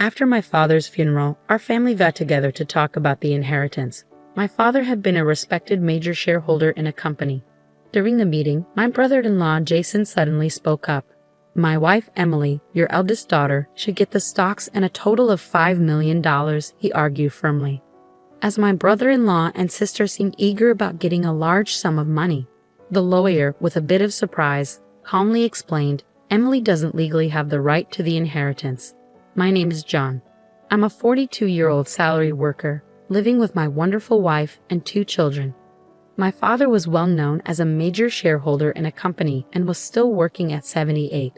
After my father's funeral, our family got together to talk about the inheritance. My father had been a respected major shareholder in a company. During the meeting, my brother-in-law Jason suddenly spoke up. My wife Emily, your eldest daughter, should get the stocks and a total of $5 million, he argued firmly. As my brother-in-law and sister seemed eager about getting a large sum of money, the lawyer, with a bit of surprise, calmly explained, Emily doesn't legally have the right to the inheritance. My name is John. I'm a 42-year-old salaried worker, living with my wonderful wife and 2 children. My father was well known as a major shareholder in a company and was still working at 78.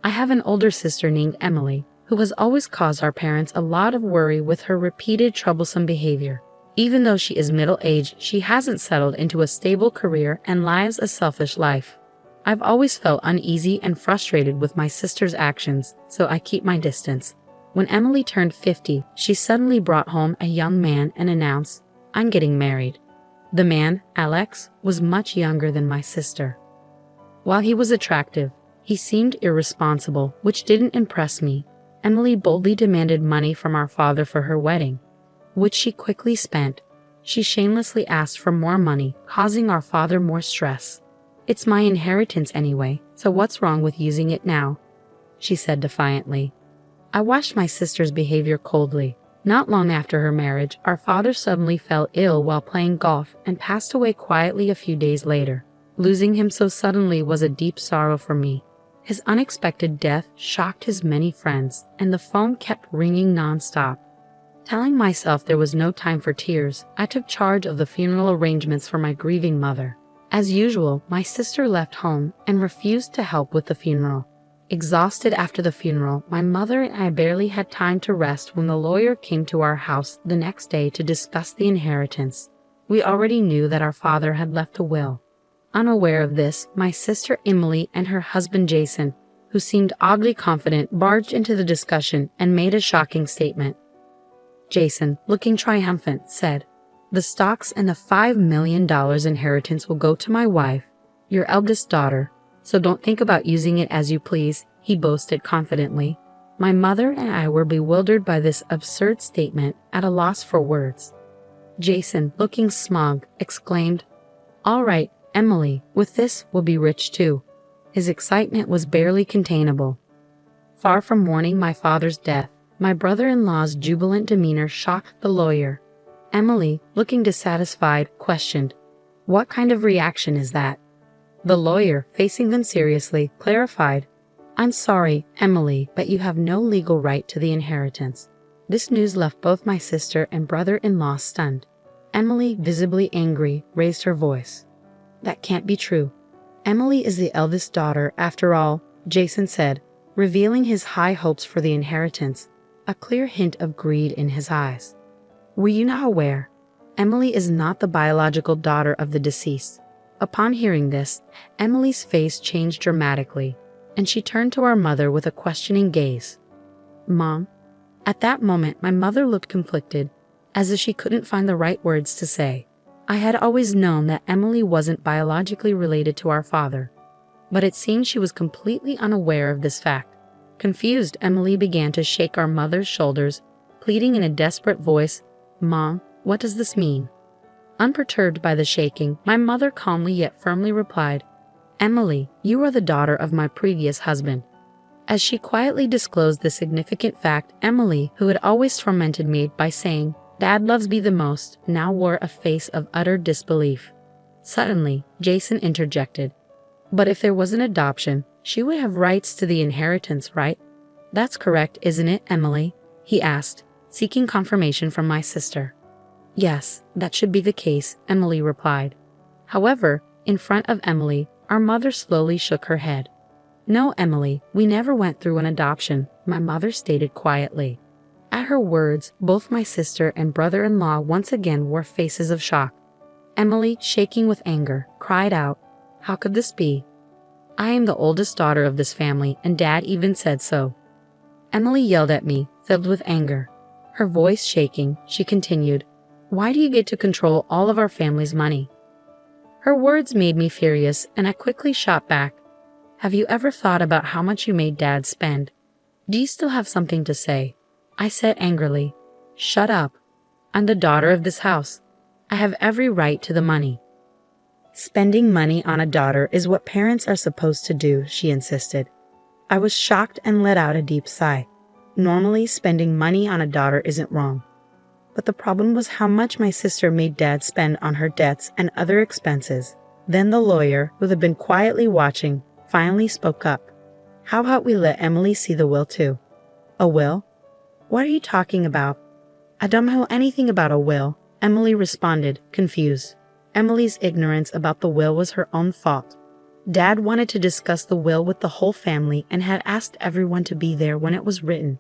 I have an older sister named Emily, who has always caused our parents a lot of worry with her repeated troublesome behavior. Even though she is middle-aged, she hasn't settled into a stable career and lives a selfish life. I've always felt uneasy and frustrated with my sister's actions, so I keep my distance. When Emily turned 50, she suddenly brought home a young man and announced, "I'm getting married." The man, Alex, was much younger than my sister. While he was attractive, he seemed irresponsible, which didn't impress me. Emily boldly demanded money from our father for her wedding, which she quickly spent. She shamelessly asked for more money, causing our father more stress. "It's my inheritance anyway, so what's wrong with using it now?" she said defiantly. I watched my sister's behavior coldly. Not long after her marriage, our father suddenly fell ill while playing golf and passed away quietly a few days later. Losing him so suddenly was a deep sorrow for me. His unexpected death shocked his many friends, and the phone kept ringing non-stop. Telling myself there was no time for tears, I took charge of the funeral arrangements for my grieving mother. As usual, my sister left home and refused to help with the funeral. Exhausted after the funeral, my mother and I barely had time to rest when the lawyer came to our house the next day to discuss the inheritance. We already knew that our father had left a will. Unaware of this, my sister Emily and her husband Jason, who seemed oddly confident, barged into the discussion and made a shocking statement. Jason, looking triumphant, said, "The stocks and the $5 million inheritance will go to my wife, your eldest daughter, so don't think about using it as you please," he boasted confidently. My mother and I were bewildered by this absurd statement, at a loss for words. Jason, looking smug, exclaimed, "All right, Emily, with this we'll be rich too." His excitement was barely containable. Far from mourning my father's death, my brother-in-law's jubilant demeanor shocked the lawyer. Emily, looking dissatisfied, questioned, "What kind of reaction is that?" The lawyer, facing them seriously, clarified, "I'm sorry, Emily, but you have no legal right to the inheritance." This news left both my sister and brother-in-law stunned. Emily, visibly angry, raised her voice. "That can't be true. Emily is the eldest daughter, after all," Jason said, revealing his high hopes for the inheritance, a clear hint of greed in his eyes. "Were you not aware? Emily is not the biological daughter of the deceased." Upon hearing this, Emily's face changed dramatically, and she turned to our mother with a questioning gaze. "Mom?" At that moment, my mother looked conflicted, as if she couldn't find the right words to say. I had always known that Emily wasn't biologically related to our father, but it seemed she was completely unaware of this fact. Confused, Emily began to shake our mother's shoulders, pleading in a desperate voice, "Mom, what does this mean?" Unperturbed by the shaking, my mother calmly yet firmly replied, "Emily, you are the daughter of my previous husband." As she quietly disclosed the significant fact, Emily, who had always tormented me by saying, "Dad loves me the most," now wore a face of utter disbelief. Suddenly, Jason interjected, "But if there was an adoption, she would have rights to the inheritance, right?" "That's correct, isn't it, Emily?" he asked, seeking confirmation from my sister. "Yes, that should be the case," Emily replied. However, in front of Emily, our mother slowly shook her head. "No, Emily, we never went through an adoption," my mother stated quietly. At her words, both my sister and brother-in-law once again wore faces of shock. Emily, shaking with anger, cried out, "How could this be? I am the oldest daughter of this family, and Dad even said so." Emily yelled at me, filled with anger. Her voice shaking, she continued, "Why do you get to control all of our family's money?" Her words made me furious, and I quickly shot back, "Have you ever thought about how much you made Dad spend? Do you still have something to say?" I said angrily. Shut up. I'm the daughter of this house. I have every right to the money. Spending money on a daughter is what parents are supposed to do, she insisted. I was shocked and let out a deep sigh. Normally, spending money on a daughter isn't wrong. But the problem was how much my sister made Dad spend on her debts and other expenses. Then the lawyer, who had been quietly watching, finally spoke up. How about we let Emily see the will too? A will? What are you talking about? I don't know anything about a will, Emily responded, confused. Emily's ignorance about the will was her own fault. Dad wanted to discuss the will with the whole family and had asked everyone to be there when it was written.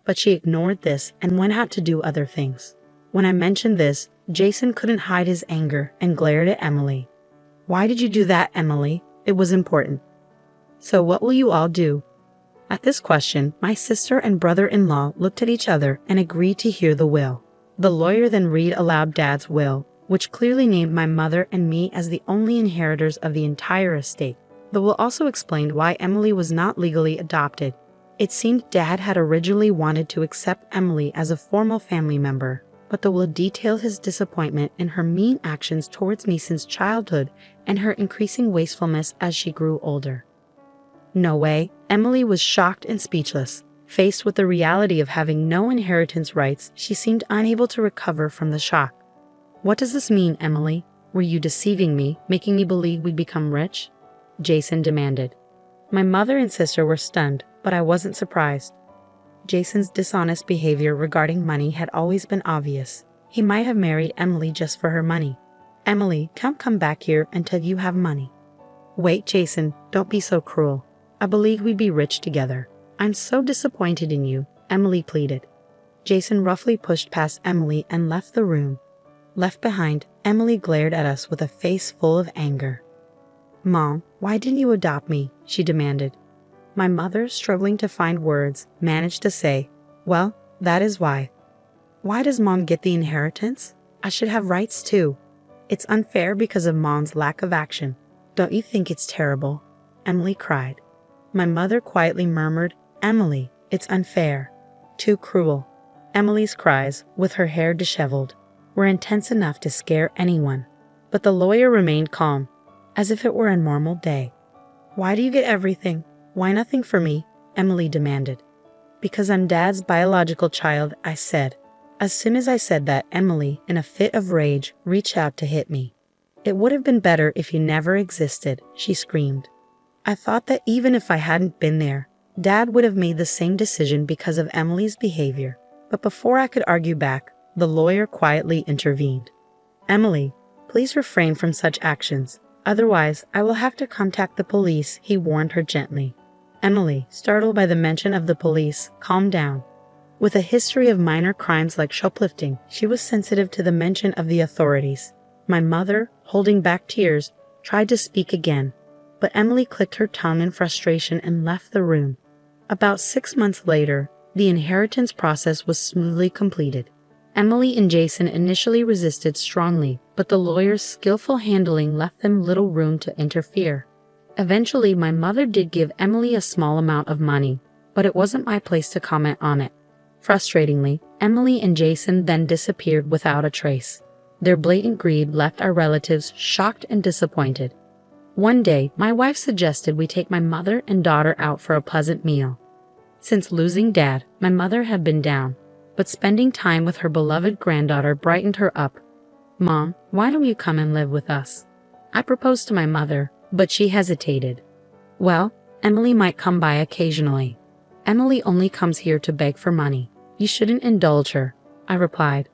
But she ignored this and went out to do other things. When I mentioned this, Jason couldn't hide his anger and glared at Emily. Why did you do that, Emily? It was important. So what will you all do? At this question, my sister and brother-in-law looked at each other and agreed to hear the will. The lawyer then read aloud Dad's will, which clearly named my mother and me as the only inheritors of the entire estate. The will also explained why Emily was not legally adopted. It seemed Dad had originally wanted to accept Emily as a formal family member, but the will detailed his disappointment in her mean actions towards me since childhood and her increasing wastefulness as she grew older. No way, Emily was shocked and speechless. Faced with the reality of having no inheritance rights, she seemed unable to recover from the shock. What does this mean, Emily? Were you deceiving me, making me believe we'd become rich? Jason demanded. My mother and sister were stunned, but I wasn't surprised. Jason's dishonest behavior regarding money had always been obvious. He might have married Emily just for her money. Emily, don't come back here until you have money. Wait, Jason, don't be so cruel. I believe we'd be rich together. I'm so disappointed in you, Emily pleaded. Jason roughly pushed past Emily and left the room. Left behind, Emily glared at us with a face full of anger. Mom, why didn't you adopt me? She demanded. My mother, struggling to find words, managed to say, well, that is why. Why does Mom get the inheritance? I should have rights too. It's unfair because of Mom's lack of action. Don't you think it's terrible? Emily cried. My mother quietly murmured, Emily, it's unfair. Too cruel. Emily's cries, with her hair disheveled, were intense enough to scare anyone. But the lawyer remained calm, as if it were a normal day. Why do you get everything? Why nothing for me? Emily demanded. Because I'm Dad's biological child, I said. As soon as I said that, Emily, in a fit of rage, reached out to hit me. It would have been better if you never existed, she screamed. I thought that even if I hadn't been there, Dad would have made the same decision because of Emily's behavior. But before I could argue back, the lawyer quietly intervened. Emily, please refrain from such actions. Otherwise, I will have to contact the police, he warned her gently. Emily, startled by the mention of the police, calmed down. With a history of minor crimes like shoplifting, she was sensitive to the mention of the authorities. My mother, holding back tears, tried to speak again, but Emily clicked her tongue in frustration and left the room. About 6 months later, the inheritance process was smoothly completed. Emily and Jason initially resisted strongly, but the lawyer's skillful handling left them little room to interfere. Eventually, my mother did give Emily a small amount of money, but it wasn't my place to comment on it. Frustratingly, Emily and Jason then disappeared without a trace. Their blatant greed left our relatives shocked and disappointed. One day, my wife suggested we take my mother and daughter out for a pleasant meal. Since losing Dad, my mother had been down, but spending time with her beloved granddaughter brightened her up. Mom, why don't you come and live with us? I proposed to my mother, but she hesitated. Well, Emily might come by occasionally. Emily only comes here to beg for money. You shouldn't indulge her, I replied.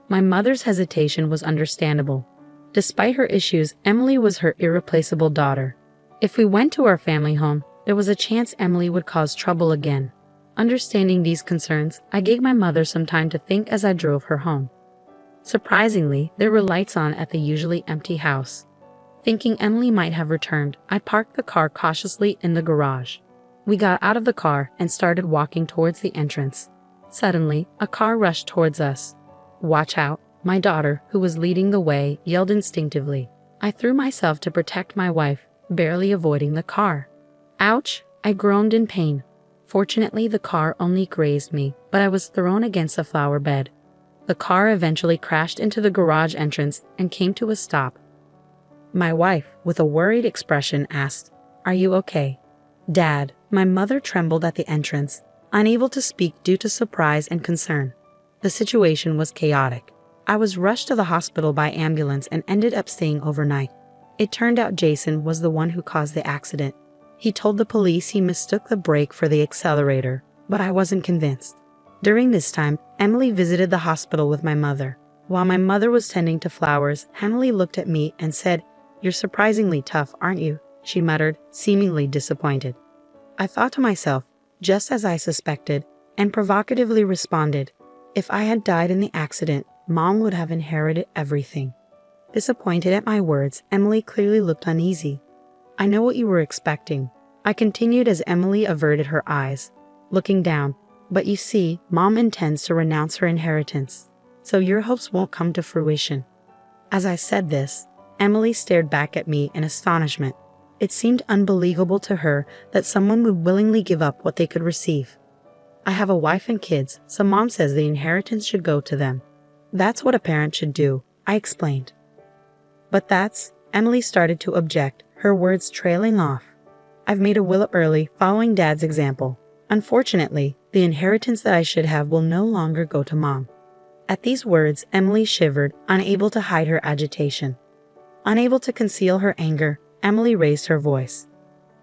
My mother's hesitation was understandable. Despite her issues, Emily was her irreplaceable daughter. If we went to our family home, there was a chance Emily would cause trouble again. Understanding these concerns, I gave my mother some time to think as I drove her home. Surprisingly, there were lights on at the usually empty house. Thinking Emily might have returned, I parked the car cautiously in the garage. We got out of the car and started walking towards the entrance. Suddenly, a car rushed towards us. Watch out, my daughter, who was leading the way, yelled instinctively. I threw myself to protect my wife, barely avoiding the car. Ouch, I groaned in pain. Fortunately, the car only grazed me, but I was thrown against a flower bed. The car eventually crashed into the garage entrance and came to a stop. My wife, with a worried expression, asked, "Are you okay?" "Dad," my mother trembled at the entrance, unable to speak due to surprise and concern. The situation was chaotic. I was rushed to the hospital by ambulance and ended up staying overnight. It turned out Jason was the one who caused the accident. He told the police he mistook the brake for the accelerator, but I wasn't convinced. During this time, Emily visited the hospital with my mother. While my mother was tending to flowers, Emily looked at me and said, "You're surprisingly tough, aren't you?" she muttered, seemingly disappointed. I thought to myself, just as I suspected, and provocatively responded, "If I had died in the accident, Mom would have inherited everything." Disappointed at my words, Emily clearly looked uneasy. "I know what you were expecting," I continued as Emily averted her eyes, looking down. "But you see, Mom intends to renounce her inheritance, so your hopes won't come to fruition." As I said this, Emily stared back at me in astonishment. It seemed unbelievable to her that someone would willingly give up what they could receive. "I have a wife and kids, so Mom says the inheritance should go to them. That's what a parent should do," I explained. "But that's," Emily started to object, her words trailing off. "I've made a will up early, following Dad's example. Unfortunately, the inheritance that I should have will no longer go to Mom." At these words, Emily shivered, unable to hide her agitation. Unable to conceal her anger, Emily raised her voice.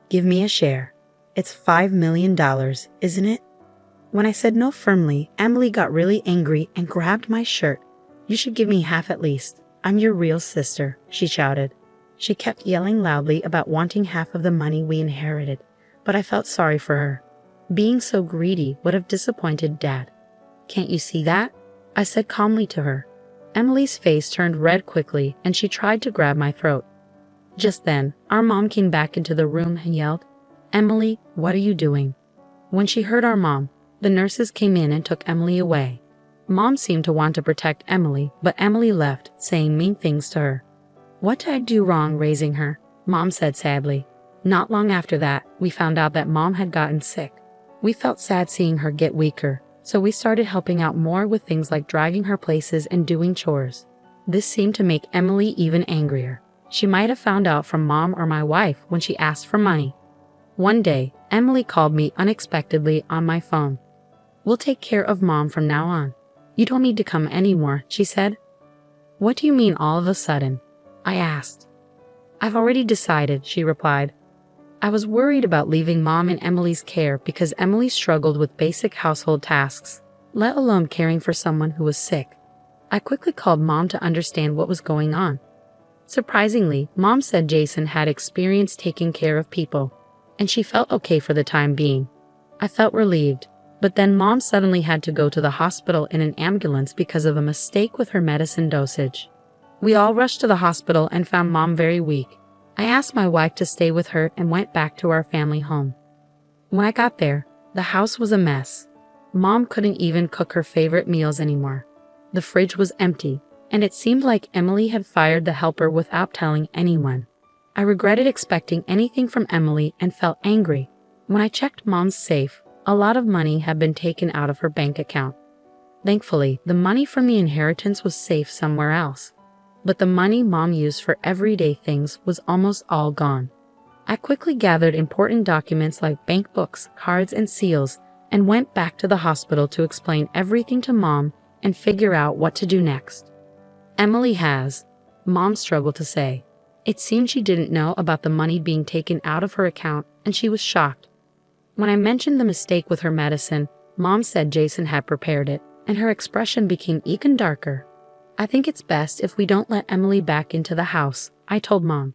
"Give me a share. It's $5 million, isn't it?" When I said no firmly, Emily got really angry and grabbed my shirt. "You should give me half at least. I'm your real sister," she shouted. She kept yelling loudly about wanting half of the money we inherited, but I felt sorry for her. Being so greedy would have disappointed Dad. "Can't you see that?" I said calmly to her. Emily's face turned red quickly and she tried to grab my throat. Just then, our mom came back into the room and yelled, "Emily, what are you doing?" When she heard our mom, the nurses came in and took Emily away. Mom seemed to want to protect Emily, but Emily left, saying mean things to her. "What did I do wrong raising her?" Mom said sadly. Not long after that, we found out that Mom had gotten sick. We felt sad seeing her get weaker, so we started helping out more with things like dragging her places and doing chores. This seemed to make Emily even angrier. She might have found out from Mom or my wife when she asked for money. One day, Emily called me unexpectedly on my phone. "We'll take care of Mom from now on. You don't need to come anymore," she said. "What do you mean all of a sudden?" I asked. "I've already decided," she replied. I was worried about leaving Mom in Emily's care because Emily struggled with basic household tasks, let alone caring for someone who was sick. I quickly called Mom to understand what was going on. Surprisingly, Mom said Jason had experience taking care of people, and she felt okay for the time being. I felt relieved, but then Mom suddenly had to go to the hospital in an ambulance because of a mistake with her medicine dosage. We all rushed to the hospital and found Mom very weak. I asked my wife to stay with her and went back to our family home. When I got there, the house was a mess. Mom couldn't even cook her favorite meals anymore. The fridge was empty, and it seemed like Emily had fired the helper without telling anyone. I regretted expecting anything from Emily and felt angry. When I checked Mom's safe, a lot of money had been taken out of her bank account. Thankfully, the money from the inheritance was safe somewhere else. But the money Mom used for everyday things was almost all gone. I quickly gathered important documents like bank books, cards, and seals, and went back to the hospital to explain everything to Mom and figure out what to do next. "Emily has," Mom struggled to say. It seemed she didn't know about the money being taken out of her account, and she was shocked. When I mentioned the mistake with her medicine, Mom said Jason had prepared it, and her expression became even darker. "I think it's best if we don't let Emily back into the house," I told Mom.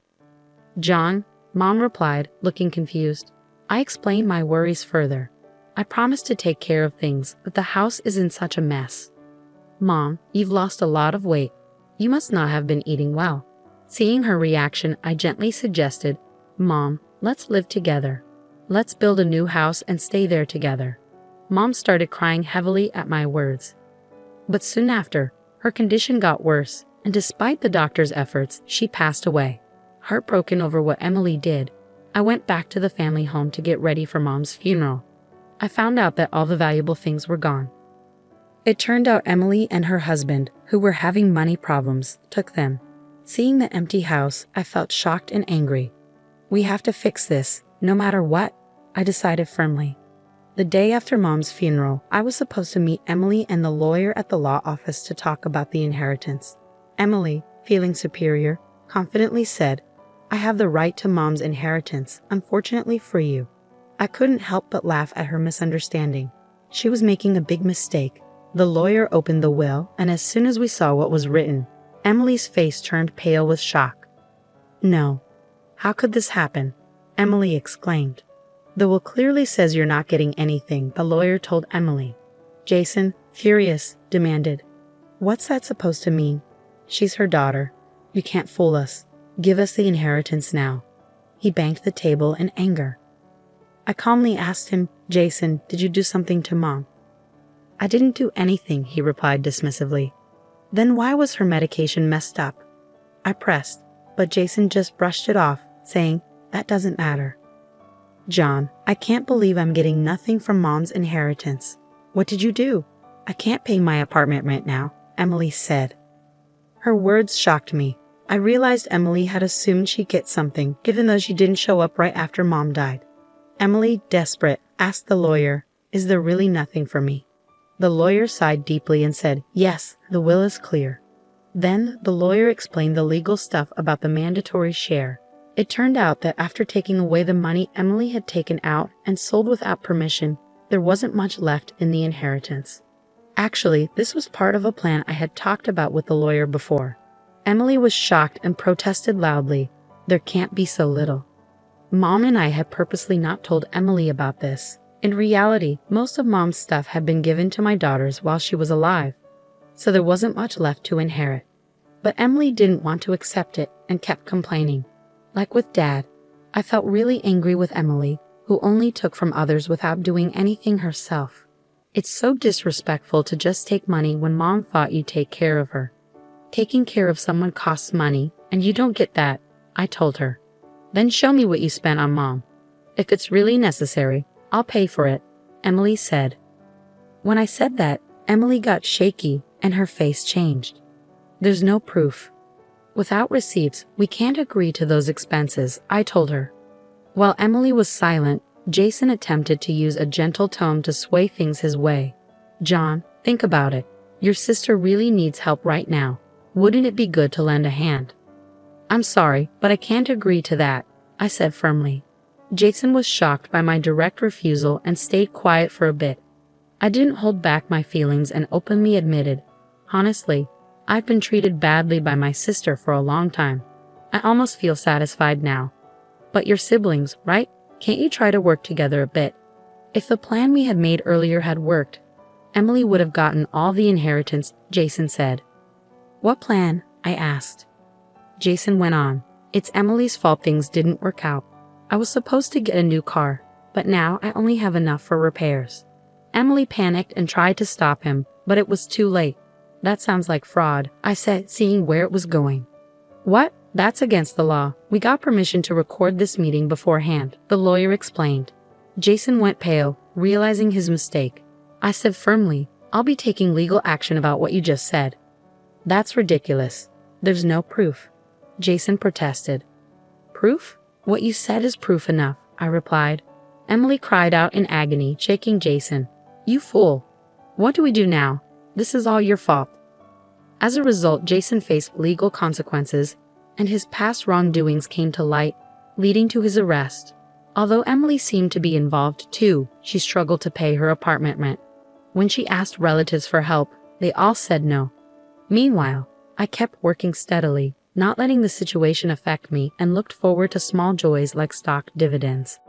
"John," Mom replied, looking confused. I explained my worries further. "I promised to take care of things, but the house is in such a mess." "Mom, you've lost a lot of weight. You must not have been eating well." Seeing her reaction, I gently suggested, "Mom, let's live together. Let's build a new house and stay there together." Mom started crying heavily at my words. But soon after, her condition got worse, and despite the doctor's efforts, she passed away. Heartbroken over what Emily did, I went back to the family home to get ready for Mom's funeral. I found out that all the valuable things were gone. It turned out Emily and her husband, who were having money problems, took them. Seeing the empty house, I felt shocked and angry. We have to fix this, no matter what, I decided firmly. The day after Mom's funeral, I was supposed to meet Emily and the lawyer at the law office to talk about the inheritance. Emily, feeling superior, confidently said, "I have the right to Mom's inheritance, unfortunately for you." I couldn't help but laugh at her misunderstanding. She was making a big mistake. The lawyer opened the will, and as soon as we saw what was written, Emily's face turned pale with shock. "No. How could this happen?" Emily exclaimed. "The will clearly says you're not getting anything," the lawyer told Emily. Jason, furious, demanded, "What's that supposed to mean? She's her daughter. You can't fool us. Give us the inheritance now." He banged the table in anger. I calmly asked him, "Jason, did you do something to Mom?" "I didn't do anything," he replied dismissively. "Then why was her medication messed up?" I pressed, but Jason just brushed it off, saying, "That doesn't matter." "John, I can't believe I'm getting nothing from Mom's inheritance. What did you do?" "I can't pay my apartment rent now," Emily said. Her words shocked me. I realized Emily had assumed she'd get something, even though she didn't show up right after Mom died. Emily, desperate, asked the lawyer, "Is there really nothing for me?" The lawyer sighed deeply and said, "Yes, the will is clear." Then the lawyer explained the legal stuff about the mandatory share. It turned out that after taking away the money Emily had taken out and sold without permission, there wasn't much left in the inheritance. Actually, this was part of a plan I had talked about with the lawyer before. Emily was shocked and protested loudly. "There can't be so little." Mom and I had purposely not told Emily about this. In reality, most of Mom's stuff had been given to my daughters while she was alive, so there wasn't much left to inherit. But Emily didn't want to accept it and kept complaining. Like with Dad, I felt really angry with Emily, who only took from others without doing anything herself. It's so disrespectful to just take money when Mom thought you'd take care of her. Taking care of someone costs money, and you don't get that, I told her. "Then show me what you spent on Mom. If it's really necessary, I'll pay for it," Emily said. When I said that, Emily got shaky and her face changed. "There's no proof. Without receipts, we can't agree to those expenses," I told her. While Emily was silent, Jason attempted to use a gentle tone to sway things his way. "John, think about it. Your sister really needs help right now. Wouldn't it be good to lend a hand?" "I'm sorry, but I can't agree to that," I said firmly. Jason was shocked by my direct refusal and stayed quiet for a bit. I didn't hold back my feelings and openly admitted, "Honestly, I've been treated badly by my sister for a long time. I almost feel satisfied now. But you're siblings, right? Can't you try to work together a bit?" If the plan we had made earlier had worked, Emily would have gotten all the inheritance, Jason said. "What plan?" I asked. Jason went on, "It's Emily's fault things didn't work out. I was supposed to get a new car, but now I only have enough for repairs." Emily panicked and tried to stop him, but it was too late. "That sounds like fraud," I said, seeing where it was going. "What? That's against the law. We got permission to record this meeting beforehand," the lawyer explained. Jason went pale, realizing his mistake. I said firmly, "I'll be taking legal action about what you just said." "That's ridiculous. There's no proof," Jason protested. "Proof? What you said is proof enough," I replied. Emily cried out in agony, shaking Jason. "You fool. What do we do now? This is all your fault." As a result, Jason faced legal consequences, and his past wrongdoings came to light, leading to his arrest. Although Emily seemed to be involved too, she struggled to pay her apartment rent. When she asked relatives for help, they all said no. Meanwhile, I kept working steadily, not letting the situation affect me, and looked forward to small joys like stock dividends.